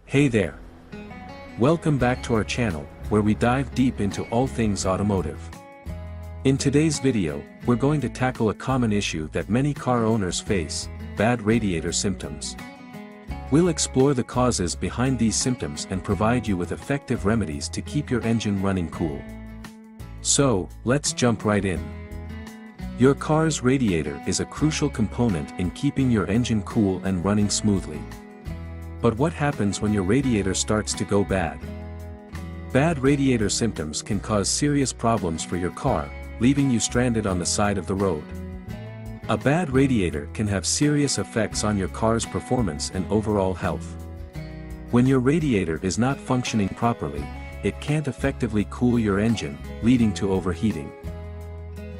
Hey there! Welcome back to our channel, where we dive deep into all things automotive. In today's video, we're going to tackle a common issue that many car owners face: bad radiator symptoms. We'll explore the causes behind these symptoms and provide you with effective remedies to keep your engine running cool. So, let's jump right in. Your car's radiator is a crucial component in keeping your engine cool and running smoothly. But what happens when your radiator starts to go bad? Bad radiator symptoms can cause serious problems for your car, leaving you stranded on the side of the road. A bad radiator can have serious effects on your car's performance and overall health. When your radiator is not functioning properly, it can't effectively cool your engine, leading to overheating.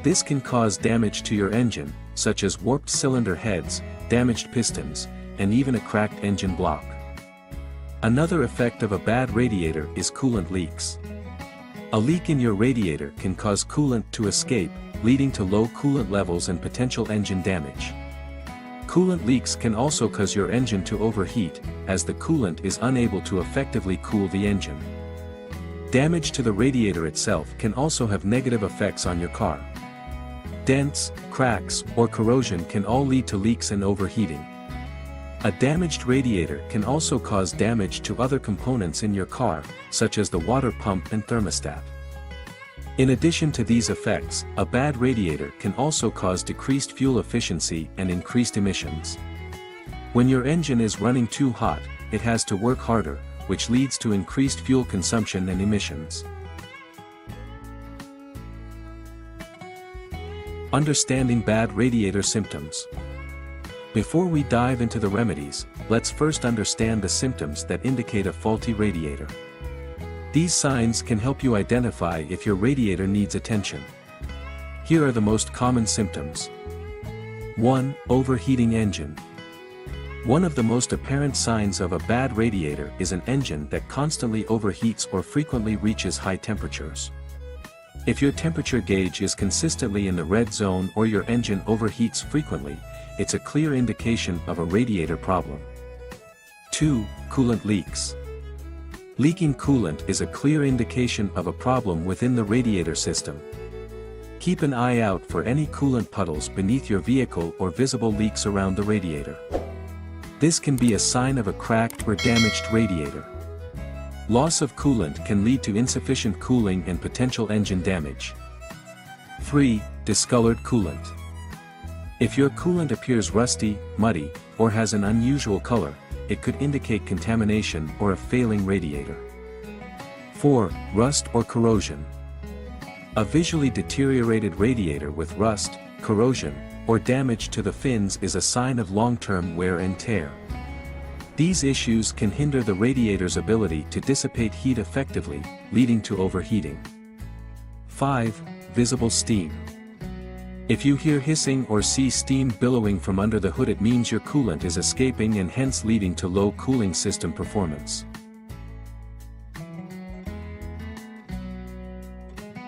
This can cause damage to your engine, such as warped cylinder heads, damaged pistons, and even a cracked engine block. Another effect of a bad radiator is coolant leaks. A leak in your radiator can cause coolant to escape, leading to low coolant levels and potential engine damage. Coolant leaks can also cause your engine to overheat, as the coolant is unable to effectively cool the engine. Damage to the radiator itself can also have negative effects on your car. Dents, cracks, or corrosion can all lead to leaks and overheating. A damaged radiator can also cause damage to other components in your car, such as the water pump and thermostat. In addition to these effects, a bad radiator can also cause decreased fuel efficiency and increased emissions. When your engine is running too hot, it has to work harder, which leads to increased fuel consumption and emissions. Understanding bad radiator symptoms. Before we dive into the remedies, let's first understand the symptoms that indicate a faulty radiator. These signs can help you identify if your radiator needs attention. Here are the most common symptoms. 1. Overheating engine. One of the most apparent signs of a bad radiator is an engine that constantly overheats or frequently reaches high temperatures. If your temperature gauge is consistently in the red zone or your engine overheats frequently, it's a clear indication of a radiator problem. 2. Coolant leaks. Leaking coolant is a clear indication of a problem within the radiator system. Keep an eye out for any coolant puddles beneath your vehicle or visible leaks around the radiator. This can be a sign of a cracked or damaged radiator. Loss of coolant can lead to insufficient cooling and potential engine damage. 3. Discolored coolant. If your coolant appears rusty, muddy, or has an unusual color, it could indicate contamination or a failing radiator. 4. Rust or corrosion. A visually deteriorated radiator with rust, corrosion, or damage to the fins is a sign of long-term wear and tear. These issues can hinder the radiator's ability to dissipate heat effectively, leading to overheating. 5. Visible steam. If you hear hissing or see steam billowing from under the hood, it means your coolant is escaping and hence leading to low cooling system performance.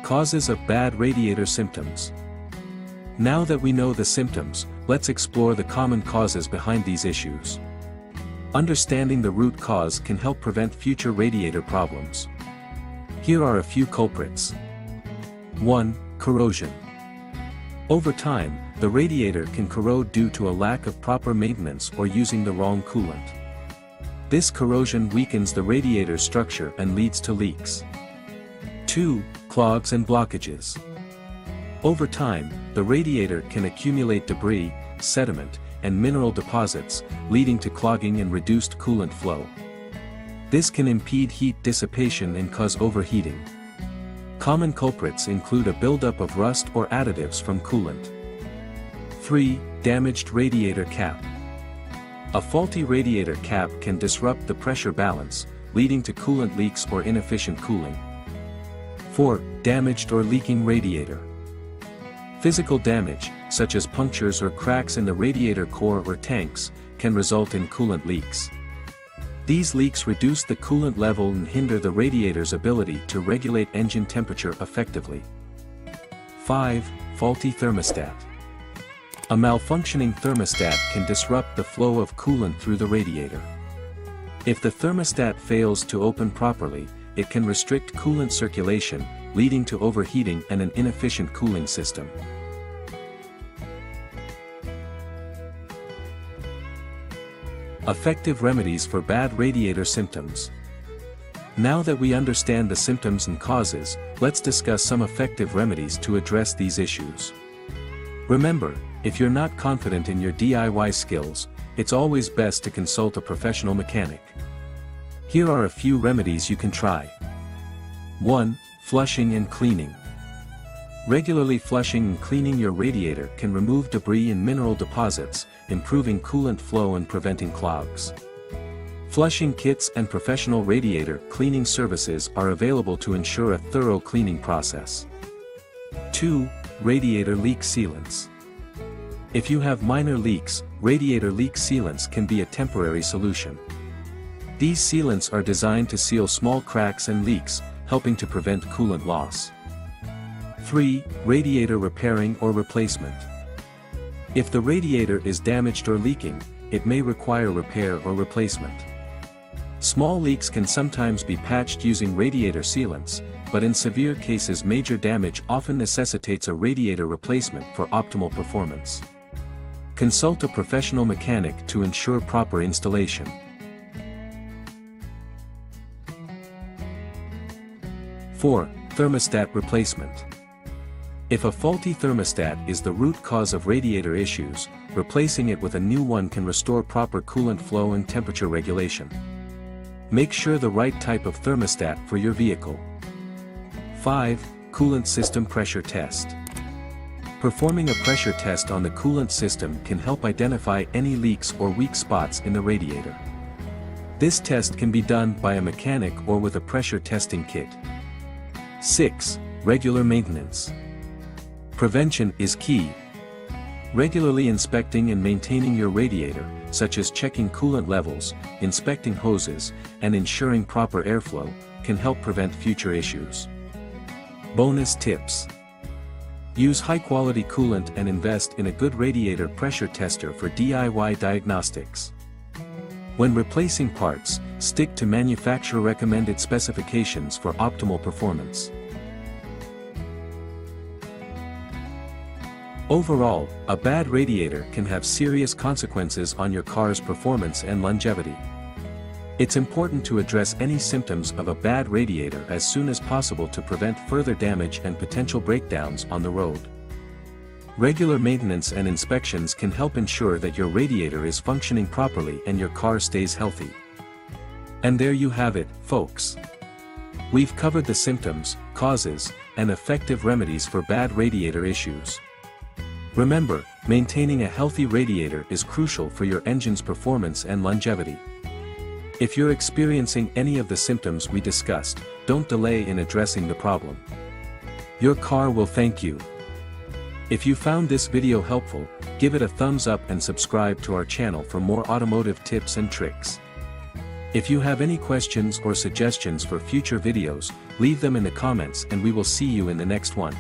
Causes of bad radiator symptoms. Now that we know the symptoms, let's explore the common causes behind these issues. Understanding the root cause can help prevent future radiator problems. Here are a few culprits. 1. Corrosion. Over time, the radiator can corrode due to a lack of proper maintenance or using the wrong coolant. This corrosion weakens the radiator structure and leads to leaks. 2. Clogs and blockages. Over time, the radiator can accumulate debris, sediment, and mineral deposits, leading to clogging and reduced coolant flow. This can impede heat dissipation and cause overheating. Common culprits include a buildup of rust or additives from coolant. 3. Damaged radiator cap. A faulty radiator cap can disrupt the pressure balance, leading to coolant leaks or inefficient cooling. 4. Damaged or leaking radiator. Physical damage, such as punctures or cracks in the radiator core or tanks, can result in coolant leaks. These leaks reduce the coolant level and hinder the radiator's ability to regulate engine temperature effectively. 5. Faulty thermostat. A malfunctioning thermostat can disrupt the flow of coolant through the radiator. If the thermostat fails to open properly, it can restrict coolant circulation, leading to overheating and an inefficient cooling system. Effective remedies for bad radiator symptoms. Now that we understand the symptoms and causes, let's discuss some effective remedies to address these issues. Remember, if you're not confident in your DIY skills, it's always best to consult a professional mechanic. Here are a few remedies you can try. 1. Flushing and cleaning. Regularly flushing and cleaning your radiator can remove debris and mineral deposits, improving coolant flow and preventing clogs. Flushing kits and professional radiator cleaning services are available to ensure a thorough cleaning process. 2. Radiator leak sealants. If you have minor leaks, radiator leak sealants can be a temporary solution. These sealants are designed to seal small cracks and leaks, helping to prevent coolant loss. 3. Radiator repairing or replacement. If the radiator is damaged or leaking, it may require repair or replacement. Small leaks can sometimes be patched using radiator sealants, but in severe cases major damage often necessitates a radiator replacement for optimal performance. Consult a professional mechanic to ensure proper installation. 4. Thermostat replacement. If a faulty thermostat is the root cause of radiator issues, replacing it with a new one can restore proper coolant flow and temperature regulation. Make sure the right type of thermostat for your vehicle. 5. Coolant system pressure test. Performing a pressure test on the coolant system can help identify any leaks or weak spots in the radiator. This test can be done by a mechanic or with a pressure testing kit. 6. Regular maintenance. Prevention is key. Regularly inspecting and maintaining your radiator, such as checking coolant levels, inspecting hoses, and ensuring proper airflow, can help prevent future issues. Bonus tips. Use high-quality coolant and invest in a good radiator pressure tester for DIY diagnostics. When replacing parts, stick to manufacturer-recommended specifications for optimal performance. Overall, a bad radiator can have serious consequences on your car's performance and longevity. It's important to address any symptoms of a bad radiator as soon as possible to prevent further damage and potential breakdowns on the road. Regular maintenance and inspections can help ensure that your radiator is functioning properly and your car stays healthy. And there you have it, folks. We've covered the symptoms, causes, and effective remedies for bad radiator issues. Remember, maintaining a healthy radiator is crucial for your engine's performance and longevity. If you're experiencing any of the symptoms we discussed, don't delay in addressing the problem. Your car will thank you. If you found this video helpful, give it a thumbs up and subscribe to our channel for more automotive tips and tricks. If you have any questions or suggestions for future videos, leave them in the comments and we will see you in the next one.